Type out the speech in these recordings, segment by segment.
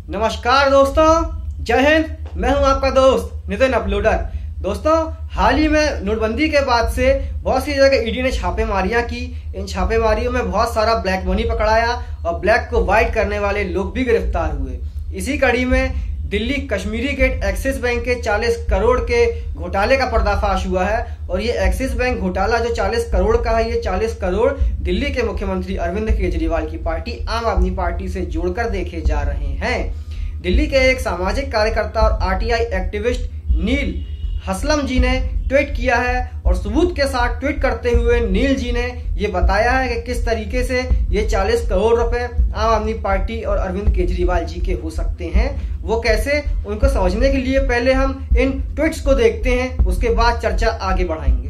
नमस्कार दोस्तों, जय हिंद। मैं हूं आपका दोस्त नितिन अपलोडर। दोस्तों, हाल ही में नोटबंदी के बाद से बहुत सी जगह ईडी ने छापेमारियां की। इन छापेमारियों में बहुत सारा ब्लैक मनी पकड़ाया और ब्लैक को व्हाइट करने वाले लोग भी गिरफ्तार हुए। इसी कड़ी में दिल्ली कश्मीरी गेट एक्सिस बैंक के 40 करोड़ के घोटाले का पर्दाफाश हुआ है। और ये एक्सिस बैंक घोटाला जो 40 करोड़ का है, ये 40 करोड़ दिल्ली के मुख्यमंत्री अरविंद केजरीवाल की पार्टी आम आदमी पार्टी से जोड़कर देखे जा रहे हैं। दिल्ली के एक सामाजिक कार्यकर्ता और आरटीआई एक्टिविस्ट नील हसलम जी ने ट्वीट किया है और सबूत के साथ ट्वीट करते हुए नील जी ने ये बताया है कि किस तरीके से ये 40 करोड़ रुपए आम आदमी पार्टी और अरविंद केजरीवाल जी के हो सकते हैं। वो कैसे, उनको समझने के लिए पहले हम इन ट्वीट्स को देखते हैं, उसके बाद चर्चा आगे बढ़ाएंगे।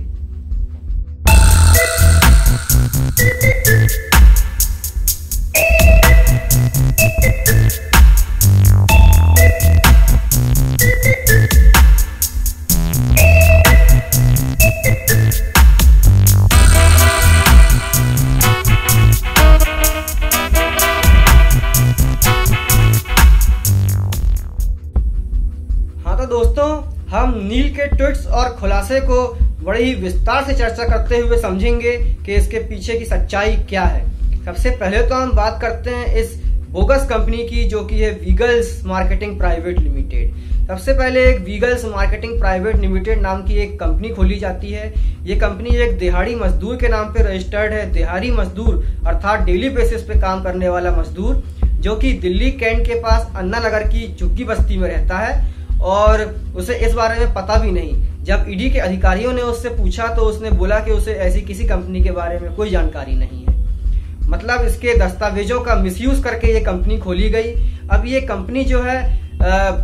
दोस्तों, हम नील के ट्वीट्स और खुलासे को बड़े ही विस्तार से चर्चा करते हुए समझेंगे कि इसके पीछे की सच्चाई क्या है। सबसे पहले तो हम बात करते हैं इस बोगस कंपनी की, जो कि है वीगल्स मार्केटिंग प्राइवेट लिमिटेड। सबसे पहले एक वीगल्स मार्केटिंग प्राइवेट लिमिटेड नाम की एक कंपनी खोली जाती है। ये कंपनी एक दिहाड़ी मजदूर के नाम पे रजिस्टर्ड है। दिहाड़ी मजदूर अर्थात डेली बेसिस पे काम करने वाला मजदूर, जो कि दिल्ली कैंट के पास अन्ना नगर की झुग्गी बस्ती में रहता है और उसे इस बारे में पता भी नहीं। जब ईडी के अधिकारियों ने उससे पूछा तो उसने बोला कि उसे ऐसी किसी कंपनी के बारे में कोई जानकारी नहीं है। मतलब इसके दस्तावेजों का मिसयूज करके ये कंपनी खोली गई। अब ये कंपनी जो है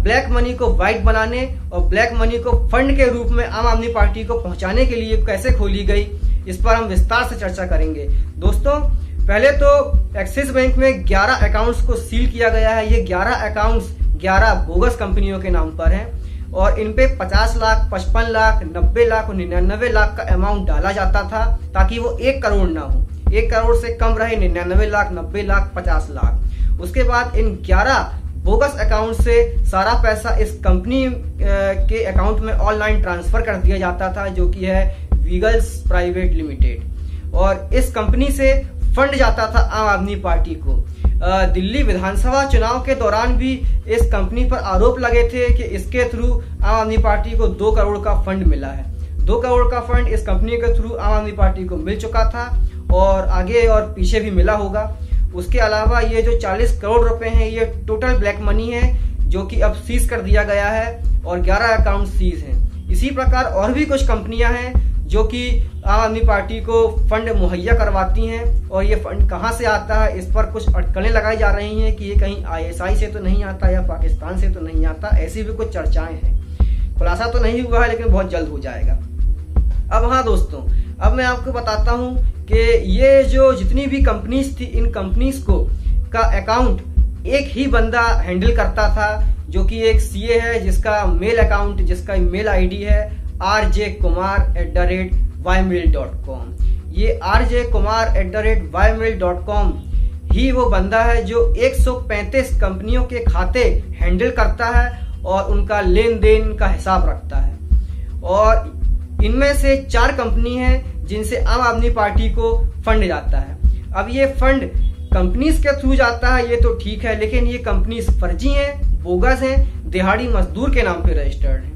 ब्लैक मनी को व्हाइट बनाने और ब्लैक मनी को फंड के रूप में आम आदमी पार्टी को पहुंचाने के लिए कैसे खोली गई, इस पर हम विस्तार से चर्चा करेंगे। दोस्तों, पहले तो एक्सिस बैंक में 11 अकाउंट्स को सील किया गया है। ये 11 अकाउंट्स 11 बोगस कंपनियों के नाम पर हैं और इन पे 50 लाख, 55 लाख, 90 लाख और 99 लाख का अमाउंट डाला जाता था ताकि वो 1 करोड़ ना हो। 1 करोड़ से कम रहे 99 लाख, 90 लाख, 50 लाख। उसके बाद इन 11 बोगस अकाउंट से सारा पैसा इस कंपनी के अकाउंट में ऑनलाइन ट्रांसफर कर दिया जाता था, जो कि है वीगल्स प्राइवेट लिमिटेड। और इस कंपनी से फंड जाता था आम आदमी पार्टी को। दिल्ली विधानसभा चुनाव के दौरान भी इस कंपनी पर आरोप लगे थे कि इसके थ्रू आम आदमी पार्टी को 2 करोड़ का फंड मिला है। 2 करोड़ का फंड इस कंपनी के थ्रू आम आदमी पार्टी को मिल चुका था और आगे और पीछे भी मिला होगा। उसके अलावा ये जो 40 करोड़ रुपए हैं, ये टोटल ब्लैक मनी है, जो कि अब सीज कर दिया गया है और 11 अकाउंट सीज हैं। इसी प्रकार और भी कुछ कंपनियां हैं जो कि आम आदमी पार्टी को फंड मुहैया करवाती हैं और ये फंड कहां से आता है, इस पर कुछ अटकलें लगाई जा रही हैं कि ये कहीं आईएसआई से तो नहीं आता या पाकिस्तान से तो नहीं आता। ऐसी भी कुछ चर्चाएं हैं। खुलासा तो नहीं हुआ है लेकिन बहुत जल्द हो जाएगा। अब हाँ दोस्तों, अब मैं आपको बताता हूं कि ये जो जितनी भी कंपनीज थी, इन कंपनीज को का अकाउंट एक ही बंदा हैंडल करता था, जो कि एक सीए है, जिसका मेल अकाउंट, जिसका मेल आईडी है rjkumar@ymail.com। ये rjkumar@ymail.com ही वो बंदा है जो 135 कंपनियों के खाते हैंडल करता है और उनका लेन देन का हिसाब रखता है। और इनमें से 4 कंपनी हैं जिनसे आम आदमी पार्टी को फंड जाता है। अब ये फंड कंपनीज के थ्रू जाता है, ये तो ठीक है, लेकिन ये कंपनीज फर्जी हैं, बोगस हैं, दिहाड़ी मजदूर के नाम पे रजिस्टर्ड हैं।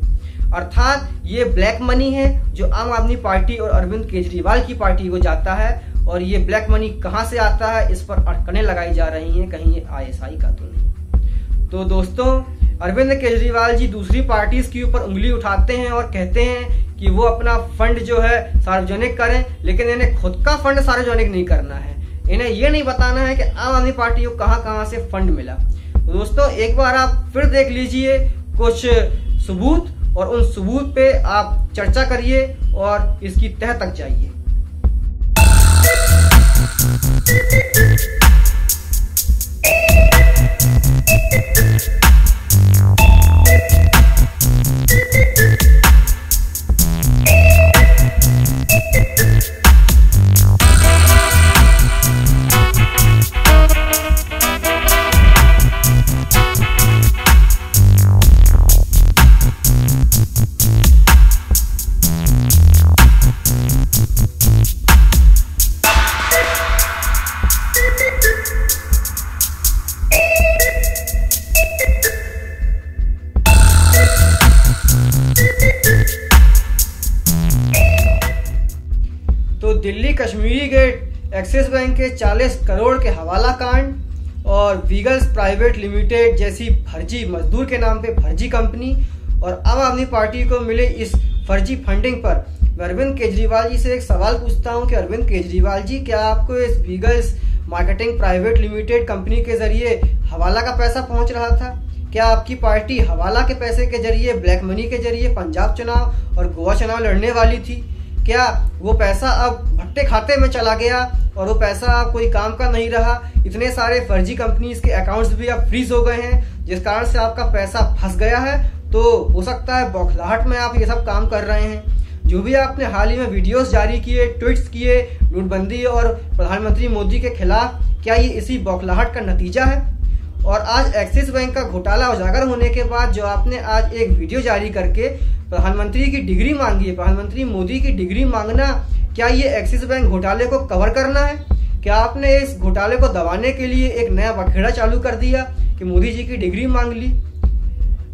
अर्थात ये ब्लैक मनी है जो आम आदमी पार्टी और अरविंद केजरीवाल की पार्टी को जाता है। और ये ब्लैक मनी कहां से आता है, इस पर अटकलें लगाई जा रही हैं, कहीं ये आईएसआई का तो नहीं। तो दोस्तों, अरविंद केजरीवाल जी दूसरी पार्टीज के ऊपर उंगली उठाते हैं और कहते हैं कि वो अपना फंड जो है सार्वजनिक करें, लेकिन इन्हें खुद का फंड सार्वजनिक नहीं करना है। इन्हें ये नहीं बताना है कि आम आदमी पार्टी को कहां से फंड मिला। तो दोस्तों, एक बार आप फिर देख लीजिए कुछ सबूत और उन सबूत पे आप चर्चा करिए और इसकी तह तक जाइए। दिल्ली कश्मीरी गेट, एक्सिस बैंक के 40 करोड़ के हवाला कांड और वीगल्स प्राइवेट लिमिटेड जैसी फर्जी मजदूर के नाम पे फर्जी कंपनी और आम आदमी पार्टी को मिले इस फर्जी फंडिंग पर मैं अरविंद केजरीवाल जी से एक सवाल पूछता हूं कि अरविंद केजरीवाल जी, क्या आपको इस वीगल्स मार्केटिंग प्राइवेट लिमिटेड कंपनी के जरिए हवाला का पैसा पहुंच रहा था? क्या आपकी पार्टी हवाला के पैसे के जरिए, ब्लैक मनी के जरिए पंजाब चुनाव और गोवा चुनाव लड़ने वाली थी? क्या वो पैसा अब भट्टे खाते में चला गया और वो पैसा कोई काम का नहीं रहा? इतने सारे फर्जी कंपनीज के अकाउंट्स भी अब फ्रीज हो गए हैं जिस कारण से आपका पैसा फंस गया है। तो हो सकता है बौखलाहट में आप ये सब काम कर रहे हैं। जो भी आपने हाल ही में वीडियोस जारी किए, ट्वीट्स किए नोटबंदी और प्रधानमंत्री मोदी के खिलाफ, क्या ये इसी बौखलाहट का नतीजा है? और आज एक्सिस बैंक का घोटाला उजागर होने के बाद जो आपने आज एक वीडियो जारी करके प्रधानमंत्री की डिग्री मांगी है, प्रधानमंत्री मोदी की डिग्री मांगना, क्या ये एक्सिस बैंक घोटाले को कवर करना है? क्या आपने इस घोटाले को दबाने के लिए एक नया बखेड़ा चालू कर दिया कि मोदी जी की डिग्री मांग ली?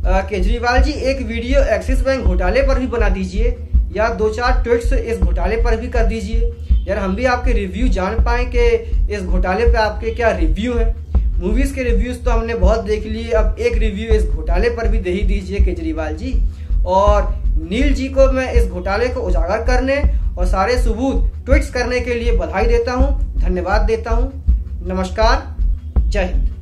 केजरीवाल जी, एक वीडियो एक्सिस बैंक घोटाले पर भी बना दीजिए या 2-4 ट्वीट्स इस घोटाले पर भी कर दीजिए यार, हम भी आपके रिव्यू जान पाए कि इस घोटाले पे आपके क्या रिव्यू हैं। मूवीज के रिव्यूज तो हमने बहुत देख लिए, अब एक रिव्यू इस घोटाले पर भी दे ही दीजिए केजरीवाल जी। और नील जी को मैं इस घोटाले को उजागर करने और सारे सबूत ट्वीट्स करने के लिए बधाई देता हूं, धन्यवाद देता हूं। नमस्कार, जय हिंद।